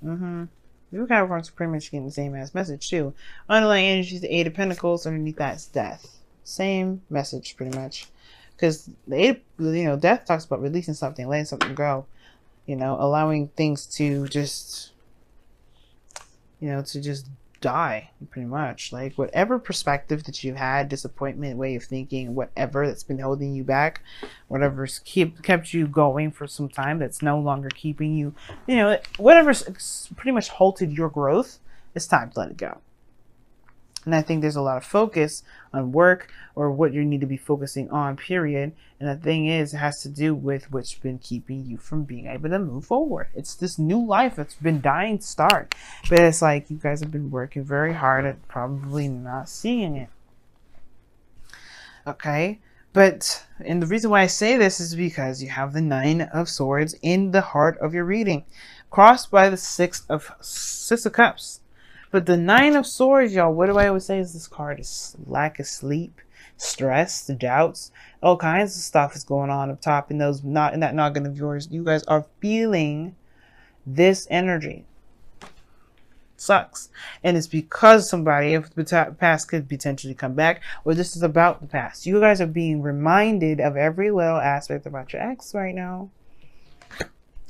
You Capricorns are pretty much getting the same ass message too. Underlying energy is the Eight of Pentacles. Underneath that is death. Same message, pretty much. Because the eight, death talks about releasing something, letting something go. Allowing things to just, to just die, pretty much. Like whatever perspective that you had, disappointment, way of thinking, whatever that's been holding you back, whatever's kept you going for some time, that's no longer keeping you, whatever's pretty much halted your growth, it's time to let it go. And I think there's a lot of focus on work or what you need to be focusing on, period. And the thing is, it has to do with what's been keeping you from being able to move forward. It's this new life that's been dying to start. But it's like you guys have been working very hard at probably not seeing it. Okay? And the reason why I say this is because you have the Nine of Swords in the heart of your reading, crossed by the Six of Cups. But the Nine of Swords, y'all, what do I always say is this card is lack of sleep, stress, doubts, all kinds of stuff is going on up top in that noggin of yours. You guys are feeling this energy. Sucks. And it's because somebody of the past could potentially come back, or this is about the past. You guys are being reminded of every little aspect about your ex right now.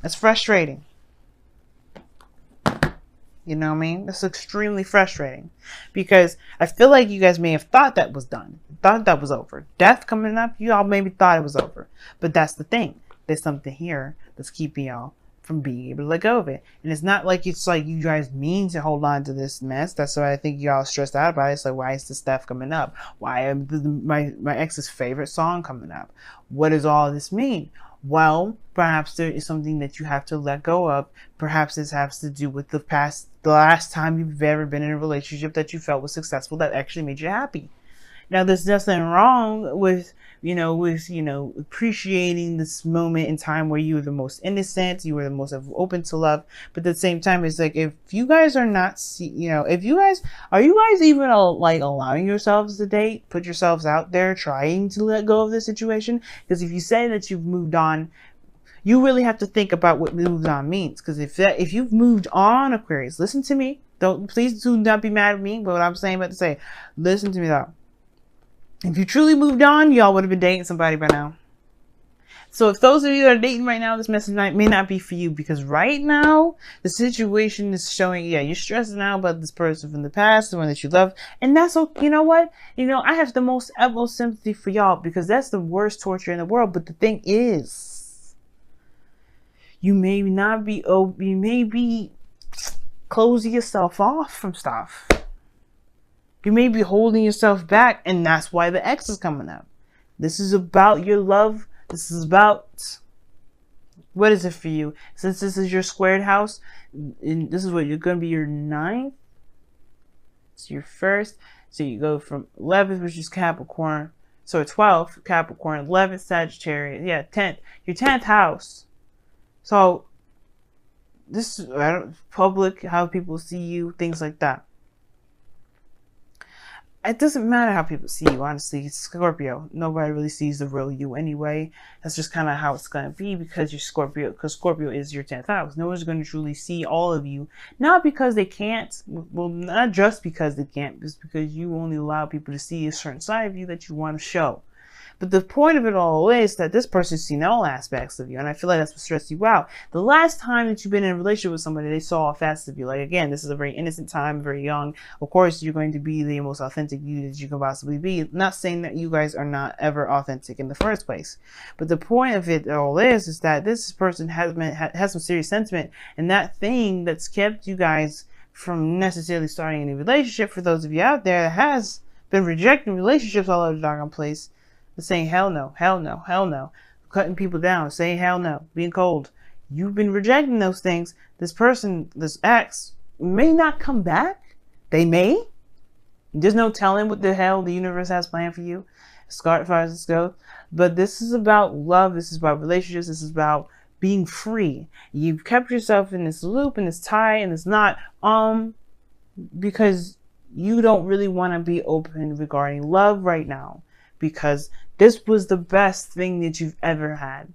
It's frustrating. You know what I mean? That's extremely frustrating because I feel like you guys may have thought that was done, thought that was over. Death coming up, you all maybe thought it was over. But that's the thing. There's something here that's keeping y'all from being able to let go of it. And it's not like it's like you guys mean to hold on to this mess. That's why I think y'all stressed out about it. It's like, why is this stuff coming up? Why am my ex's favorite song coming up? What does all this mean? Well, perhaps there is something that you have to let go of. Perhaps this has to do with the last time you've ever been in a relationship that you felt was successful, that actually made you happy. Now, there's nothing wrong with, appreciating this moment in time where you were the most innocent, you were the most open to love. But at the same time, it's like, if you guys are not, are you guys even like allowing yourselves to date, put yourselves out there, trying to let go of the situation? Because if you say that you've moved on, you really have to think about what moved on means. Because if you've moved on, Aquarius, listen to me. Please do not be mad at me. But what I'm saying about to say, listen to me though. If you truly moved on, y'all would have been dating somebody by now. So if those of you that are dating right now, this message may not be for you, because right now the situation is showing, you're stressing out about this person from the past, the one that you love, and that's okay. You know what? I have the most utmost sympathy for y'all, because that's the worst torture in the world. But the thing is, you may be closing yourself off from stuff. You may be holding yourself back, and that's why the X is coming up. This is about your love. This is about, what is it for you? Since this is your squared house, and this is what you're going to be your 9th. It's your first. So you go from 11th, which is Capricorn. So 12th, Capricorn. 11th, Sagittarius. Yeah, 10th. Your 10th house. So this is public, how people see you, things like that. It doesn't matter how people see you, honestly. It's Scorpio. Nobody really sees the real you anyway. That's just kind of how it's going to be, because you're Scorpio. Because Scorpio is your 10th house. No one's going to truly see all of you. Not because they can't. Well, not just because they can't. It's because you only allow people to see a certain side of you that you want to show. But the point of it all is that this person's seen all aspects of you. And I feel like that's what stressed you out. The last time that you've been in a relationship with somebody, they saw a facet of you. Like, again, this is a very innocent time, very young. Of course, you're going to be the most authentic you that you can possibly be. Not saying that you guys are not ever authentic in the first place. But the point of it all is that this person has some serious sentiment. And that thing that's kept you guys from necessarily starting any relationship, for those of you out there that has been rejecting relationships all over the doggone place, saying hell no, hell no, hell no, cutting people down, saying hell no, being cold. You've been rejecting those things. This person, this ex, may not come back. They may. There's no telling what the hell the universe has planned for you, as far as this goes. But this is about love. This is about relationships. This is about being free. You've kept yourself in this loop, in this tie, and it's not because you don't really want to be open regarding love right now. Because this was the best thing that you've ever had.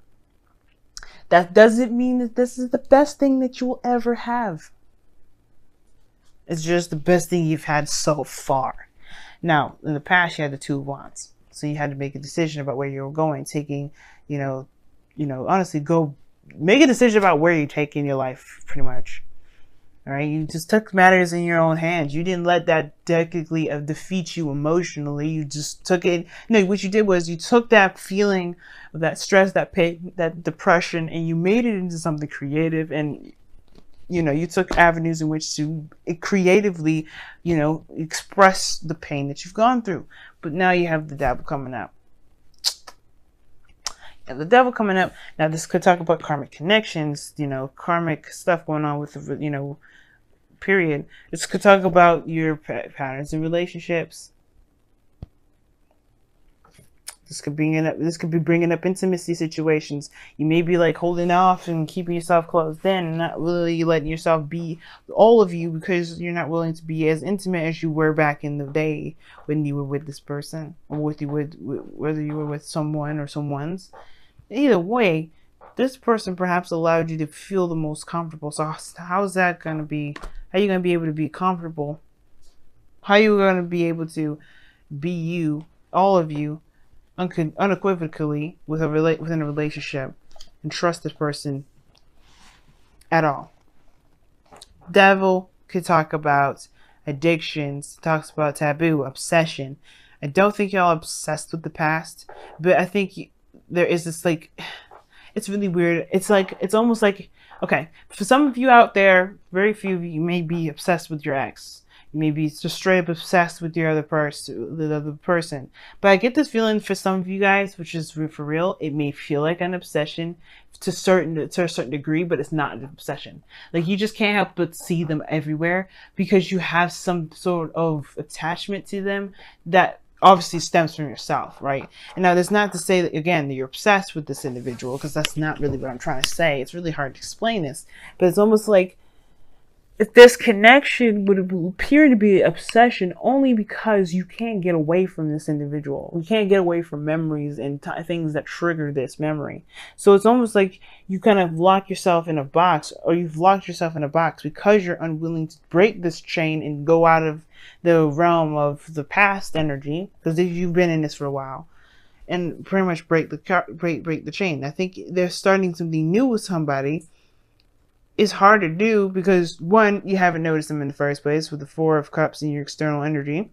That doesn't mean that this is the best thing that you will ever have. It's just the best thing you've had so far. Now, in the past, you had the Two of Wands. So you had to make a decision about where you were going, taking, honestly, go make a decision about where you're taking your life, pretty much. All right, you just took matters in your own hands. You didn't let that technically defeat you emotionally. You just took it. No, what you did was you took that feeling, that stress, that pain, that depression, and you made it into something creative. And you took avenues in which to creatively, express the pain that you've gone through. But now you have the devil coming up. And the devil coming up. Now this could talk about karmic connections, karmic stuff going on with the, period. This could talk about your patterns in relationships. This could be bringing up intimacy situations. You may be like holding off and keeping yourself closed in, and not really letting yourself be all of you, because you're not willing to be as intimate as you were back in the day when you were with this person, or whether you were with someone or someone's. Either way, this person perhaps allowed you to feel the most comfortable. So how's that going to be? How are you going to be able to be comfortable? How are you going to be able to be you, all of you, unequivocally within a relationship, and trust this person at all? Devil could talk about addictions, talks about taboo, obsession. I don't think y'all are obsessed with the past, but I think there is this, it's really weird. It's almost like, okay, for some of you out there, very few of you may be obsessed with your ex. You may be just straight up obsessed with the other person. But I get this feeling for some of you guys, which is for real, it may feel like an obsession to a certain degree, but it's not an obsession. Like, you just can't help but see them everywhere because you have some sort of attachment to them that obviously stems from yourself, right? And now that's not to say that, again, that you're obsessed with this individual, because that's not really what I'm trying to say. It's really hard to explain this, but it's almost like if this connection would appear to be obsession only because you can't get away from this individual. You can't get away from memories and things that trigger this memory. So it's almost like you kind of lock yourself in a box, or you've locked yourself in a box because you're unwilling to break this chain and go out of the realm of the past energy, because if you've been in this for a while, and pretty much break the chain. I think they're starting something new with somebody. It's hard to do because, one, you haven't noticed them in the first place with the Four of Cups in your external energy.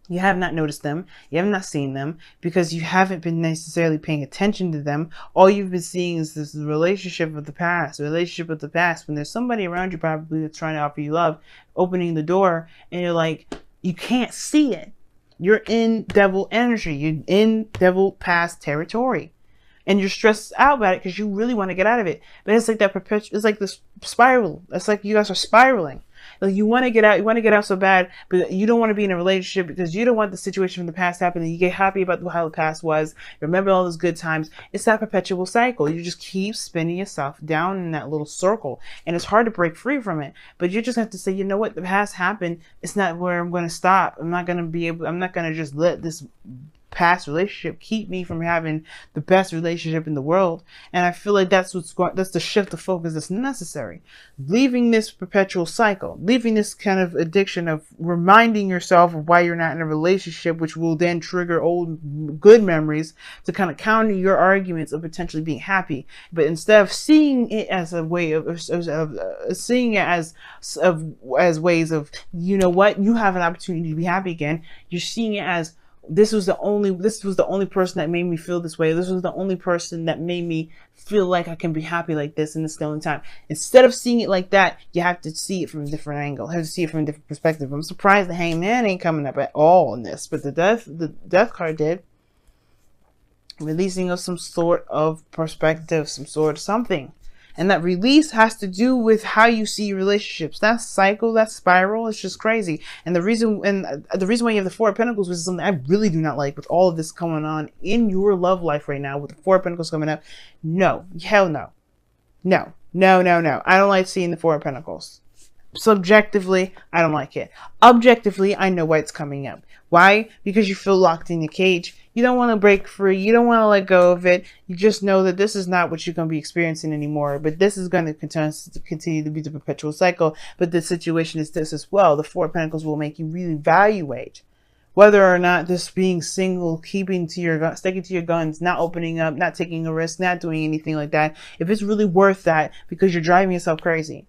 You have not noticed them. You have not seen them because you haven't been necessarily paying attention to them. All you've been seeing is this relationship of the past. When there's somebody around you probably that's trying to offer you love, opening the door, and you're like, you can't see it. You're in devil energy. You're in devil past territory. And you're stressed out about it because you really want to get out of it. But it's like that it's like this spiral. It's like you guys are spiraling. Like, you want to get out so bad, but you don't want to be in a relationship because you don't want the situation from the past happening. You get happy about how the past was. Remember all those good times. It's that perpetual cycle. You just keep spinning yourself down in that little circle. And it's hard to break free from it. But you just have to say, you know what? The past happened. It's not where I'm going to stop. I'm not going to just let this past relationship keep me from having the best relationship in the world. And I feel like that's the shift of focus that's necessary. Leaving this perpetual cycle, leaving this kind of addiction of reminding yourself of why you're not in a relationship, which will then trigger old good memories to kind of counter your arguments of potentially being happy. But instead of seeing it as a way of seeing it as ways of, you know what, you have an opportunity to be happy again, you're seeing it as, this was the only person that made me feel this way. This was the only person that made me feel like I can be happy like this, and it's the only time. Instead of seeing it like that, you have to see it from a different angle. You have to see it from a different perspective. I'm surprised the Hangman ain't coming up at all in this, but the death card did. Releasing of some sort of perspective, some sort of something. And that release has to do with how you see relationships. That cycle, that spiral, it's just crazy. And the reason why you have the Four of Pentacles, which is something I really do not like with all of this going on in your love life right now, with the Four of Pentacles coming up. No, hell no. No. I don't like seeing the Four of Pentacles. Subjectively, I don't like it. Objectively, I know why it's coming up. Why? Because you feel locked in your cage. You don't want to break free. You don't want to let go of it. You just know that this is not what you're going to be experiencing anymore. But this is going to continue to be the perpetual cycle. But the situation is this as well. The Four of Pentacles will make you really evaluate whether or not this being single, keeping to your sticking to your guns, not opening up, not taking a risk, not doing anything like that, if it's really worth that, because you're driving yourself crazy.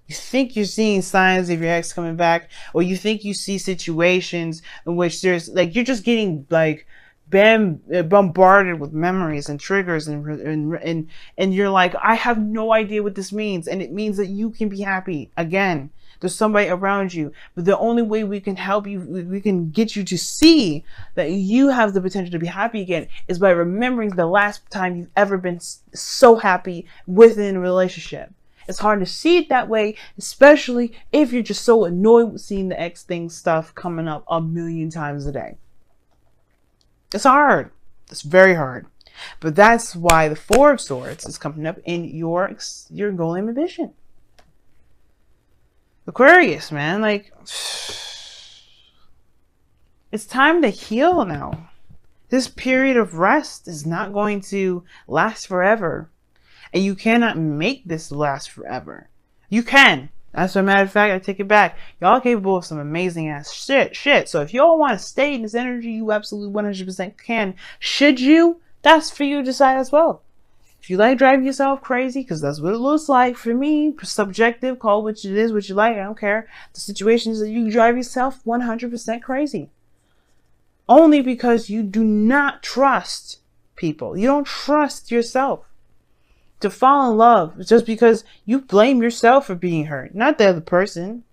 You think you're seeing signs of your ex coming back, or you think you see situations in which there's like, you're just getting like bombarded with memories and triggers, and you're like, I have no idea what this means. And it means that you can be happy again. There's somebody around you, but the only way we can help you, we can get you to see that you have the potential to be happy again, is by remembering the last time you've ever been so happy within a relationship. It's hard to see it that way, especially if you're just so annoyed with seeing the ex thing stuff coming up a million times a day. It's hard. It's very hard. But that's why the Four of Swords is coming up in your goal and ambition. Aquarius, man, like, it's time to heal now. This period of rest is not going to last forever. And you cannot make this last forever. You can. As a matter of fact, I take it back. Y'all capable of some amazing ass shit. So if y'all want to stay in this energy, you absolutely 100% can. Should you? That's for you to decide as well. If you like driving yourself crazy, because that's what it looks like for me, subjective, call what it is, what you like, I don't care. The situation is that you drive yourself 100% crazy. Only because you do not trust people. You don't trust yourself to fall in love just because you blame yourself for being hurt, not the other person.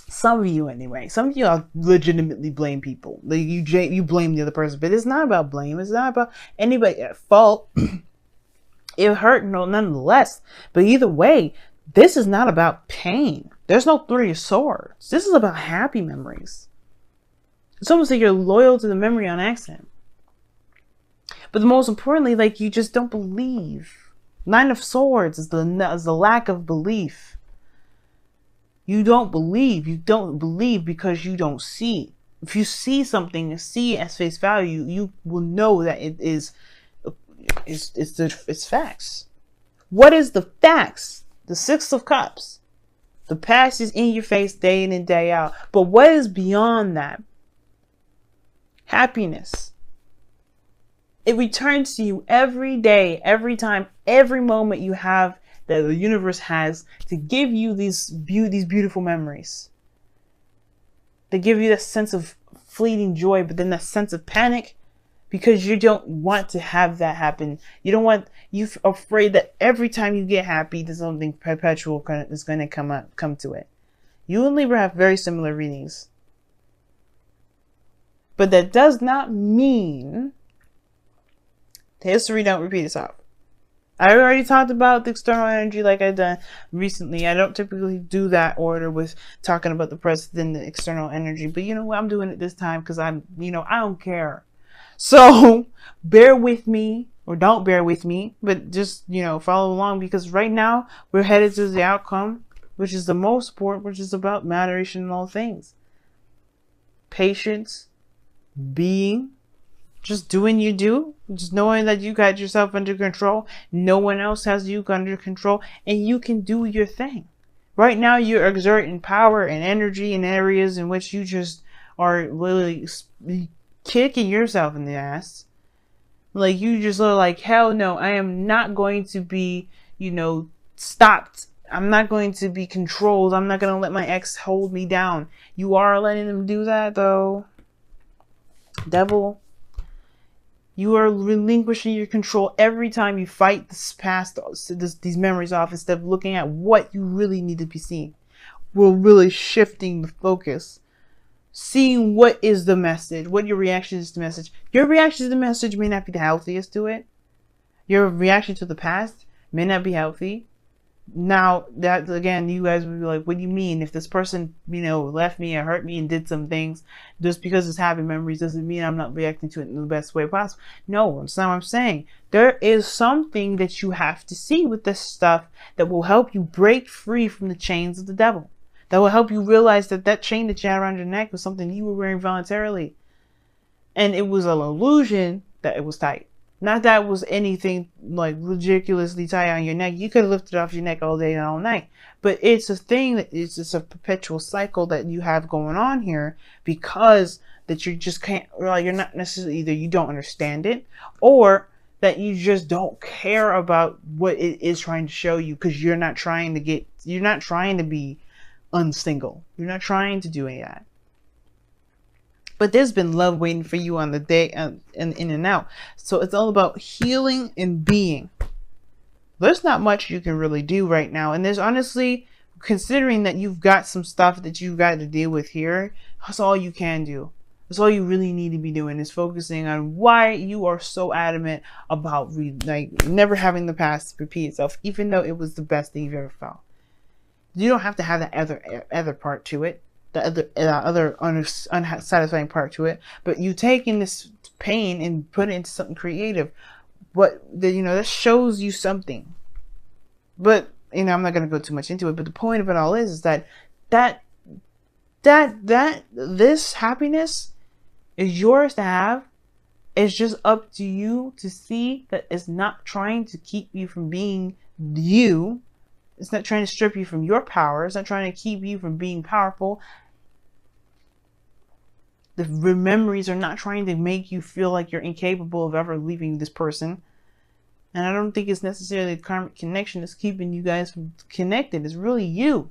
Some of you anyway. Some of you legitimately blame people. Like you blame the other person, but it's not about blame. It's not about anybody at fault. It hurt nonetheless. But either way, this is not about pain. There's no Three of Swords. This is about happy memories. It's almost like you're loyal to the memory on accident. But the most importantly, like, you just don't believe. Nine of Swords is the lack of belief. You don't believe. You don't believe because you don't see. If you see something, see it as face value, you will know that it's facts. What is the facts? The Six of Cups. The past is in your face day in and day out. But what is beyond that? Happiness. It returns to you every day, every time, every moment you have that the universe has to give you these beautiful memories. They give you that sense of fleeting joy, but then that sense of panic because you don't want to have that happen. You're afraid that every time you get happy, there's something perpetual is going to come to it. You and Libra have very similar readings. But that does not mean history don't repeat itself. I already talked about the external energy like I've done recently. I don't typically do that order with talking about the present and the external energy. But you know what? I'm doing it this time because I don't care. So bear with me, or don't bear with me, but just, follow along, because right now we're headed to the outcome, which is the most important, which is about moderation in all things. Patience, being, just doing you do, just knowing that you got yourself under control. No one else has you under control, and you can do your thing. Right now, you're exerting power and energy in areas in which you just are literally kicking yourself in the ass. Like, you just are like, hell no, I am not going to be, stopped. I'm not going to be controlled. I'm not going to let my ex hold me down. You are letting them do that, though. Devil. You are relinquishing your control every time you fight this past, these memories off, instead of looking at what you really need to be seeing. We're really shifting the focus. Seeing what is the message, what your reaction is to the message. Your reaction to the message may not be the healthiest to it. Your reaction to the past may not be healthy. Now, that again, you guys would be like, what do you mean? If this person, left me or hurt me and did some things, just because it's happy memories doesn't mean I'm not reacting to it in the best way possible. No, that's not what I'm saying. There is something that you have to see with this stuff that will help you break free from the chains of the devil. That will help you realize that chain that you had around your neck was something you were wearing voluntarily. And it was an illusion that it was tight. Not that it was anything like ridiculously tight on your neck. You could have lifted off your neck all day and all night. But it's a thing that it's just a perpetual cycle that you have going on here, because that you just can't, like, you're not necessarily, either you don't understand it, or that you just don't care about what it is trying to show you, because you're not trying to be unsingle. You're not trying to do any of that. But there's been love waiting for you on the day and in and out. So it's all about healing and being. There's not much you can really do right now. And there's honestly, considering that you've got some stuff that you've got to deal with here, that's all you can do. That's all you really need to be doing, is focusing on why you are so adamant about never having the past repeat itself, even though it was the best thing you've ever felt. You don't have to have that other part to it, the other unsatisfying part to it, but you taking this pain and put it into something creative. That shows you something. But I'm not going to go too much into it. But the point of it all is that this happiness is yours to have. It's just up to you to see that it's not trying to keep you from being you. It's not trying to strip you from your power. It's not trying to keep you from being powerful. The memories are not trying to make you feel like you're incapable of ever leaving this person. And I don't think it's necessarily the karmic connection that's keeping you guys from connected. It's really you.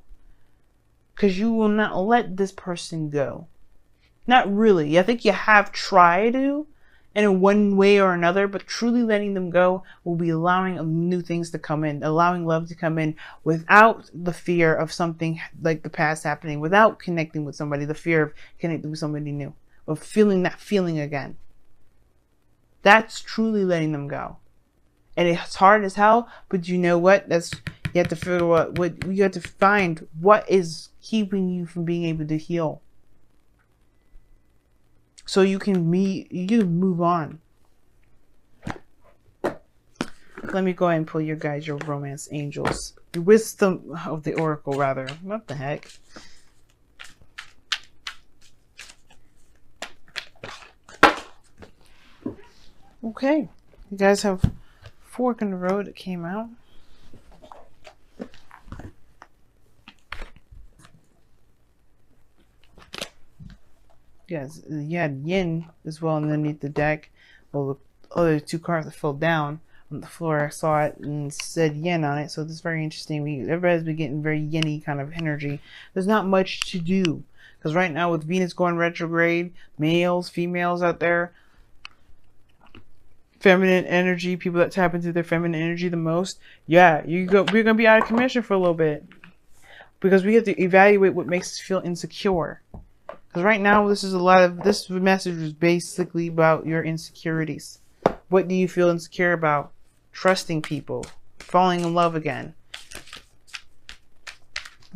Because you will not let this person go. Not really. I think you have tried to, in one way or another, but truly letting them go will be allowing new things to come in, allowing love to come in without the fear of something like the past happening, without connecting with somebody, the fear of connecting with somebody new, of feeling that feeling again. That's truly letting them go. And it's hard as hell, but you know what? You have to figure out you have to find what is keeping you from being able to heal. So you can move on. Let me go ahead and pull your guys, your romance angels. Your wisdom of the oracle, rather. What the heck? Okay. You guys have fork in the road that came out. Yes, you had yin as well underneath the deck. Well, the other two cards that fell down on the floor, I saw it and said yin on it. So this is very interesting. Everybody's been getting very yin-y kind of energy. There's not much to do, because right now with Venus going retrograde, males, females out there, feminine energy, people that tap into their feminine energy the most, yeah, we're gonna be out of commission for a little bit, because we have to evaluate what makes us feel insecure. Because right now, this message is basically about your insecurities. What do you feel insecure about? Trusting people, falling in love again,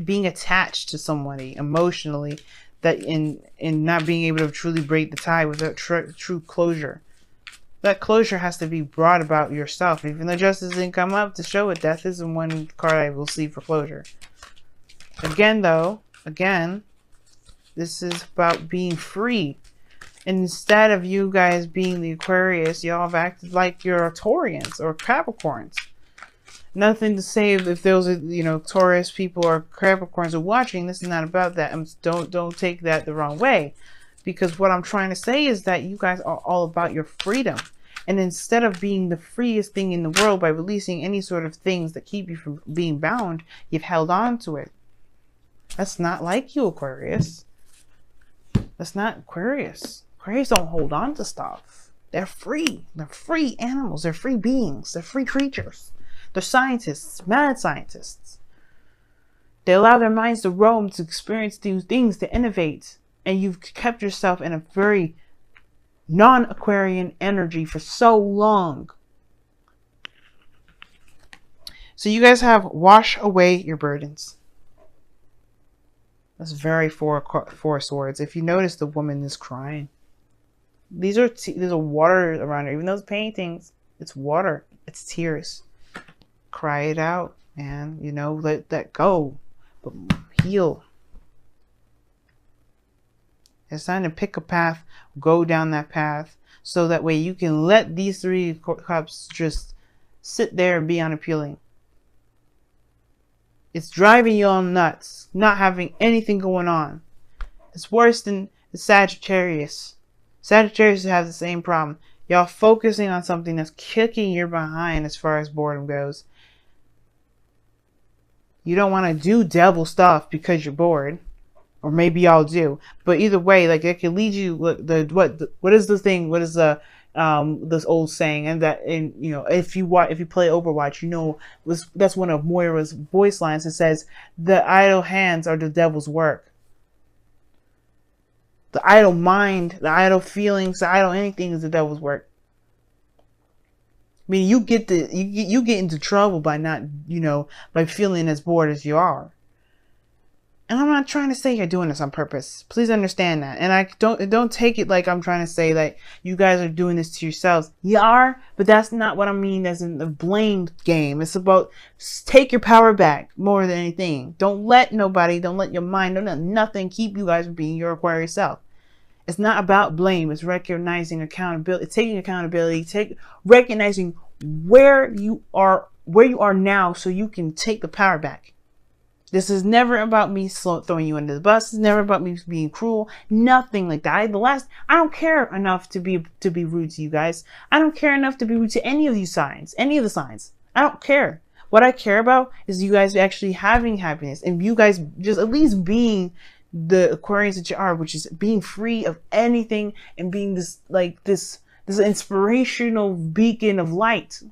being attached to somebody emotionally, that in not being able to truly break the tie without true closure. That closure has to be brought about yourself. Even though justice didn't come up to show it, death isn't one card I will see for closure. Again, this is about being free. And instead of you guys being the Aquarius, y'all have acted like you're Taurians or Capricorns. Nothing to say if those are, Taurus people or Capricorns are watching. This is not about that. Don't take that the wrong way. Because what I'm trying to say is that you guys are all about your freedom. And instead of being the freest thing in the world by releasing any sort of things that keep you from being bound, you've held on to it. That's not like you, Aquarius. That's not Aquarius. Aquarius don't hold on to stuff. They're free. They're free animals. They're free beings. They're free creatures. They're scientists, mad scientists. They allow their minds to roam, to experience new things, to innovate. And you've kept yourself in a very non-Aquarian energy for so long. So you guys have wash away your burdens. That's very four swords. If you notice, the woman is crying. There's a water around her. Even those paintings, it's water. It's tears. Cry it out, man. Let that go. But heal. It's time to pick a path, go down that path, so that way you can let these 3 cups just sit there and be unappealing. It's driving you all nuts, not having anything going on. It's worse than the Sagittarius. Sagittarius has the same problem. Y'all focusing on something that's kicking your behind as far as boredom goes. You don't want to do devil stuff because you're bored. Or maybe y'all do. But either way, like, it can lead you, what is the thing? What is the this old saying? And that, and you know, if you play Overwatch, you know, that's one of Moira's voice lines. It says, "The idle hands are the devil's work." The idle mind, the idle feelings, the idle anything is the devil's work. I mean, you get into trouble by not, you know, by feeling as bored as you are. And I'm not trying to say you're doing this on purpose. Please understand that. And I don't take it like I'm trying to say that you guys are doing this to yourselves. You are, but that's not what I mean as in the blame game. It's about take your power back more than anything. Don't let nobody, don't let your mind, don't let nothing keep you guys from being your Aquarius self. It's not about blame. It's recognizing accountability, taking accountability, recognizing where you are now so you can take the power back. This is never about me throwing you under the bus. It's never about me being cruel. Nothing like that. I don't care enough to be rude to you guys. I don't care enough to be rude to any of these signs, any of the signs. I don't care. What I care about is you guys actually having happiness and you guys just at least being the Aquarius that you are, which is being free of anything and being this inspirational beacon of light.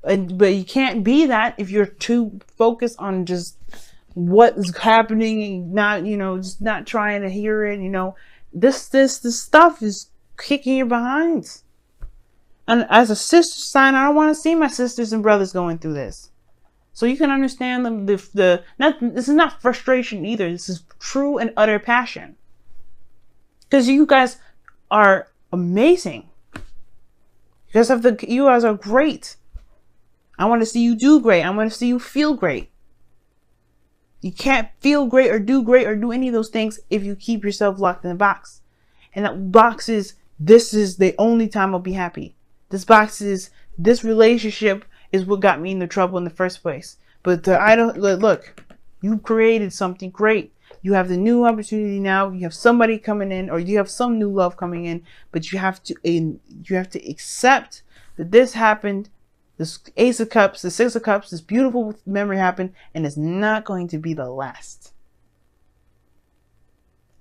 But you can't be that if you're too focused on just what is happening and not, you know, just not trying to hear it. You know, this stuff is kicking your behinds. And as a sister sign, I don't want to see my sisters and brothers going through this. So you can understand this is not frustration either. This is true and utter passion. Because you guys are amazing. You guys are great. I want to see you do great. I want to see you feel great. You can't feel great or do any of those things if you keep yourself locked in a box. And that box is, this is the only time I'll be happy. This relationship is what got me into trouble in the first place. But look, you created something great. You have the new opportunity now. You have somebody coming in, or you have some new love coming in. But you have to accept that this happened. This Ace of Cups, the Six of Cups, this beautiful memory happened, and it's not going to be the last.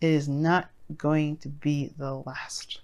It is not going to be the last.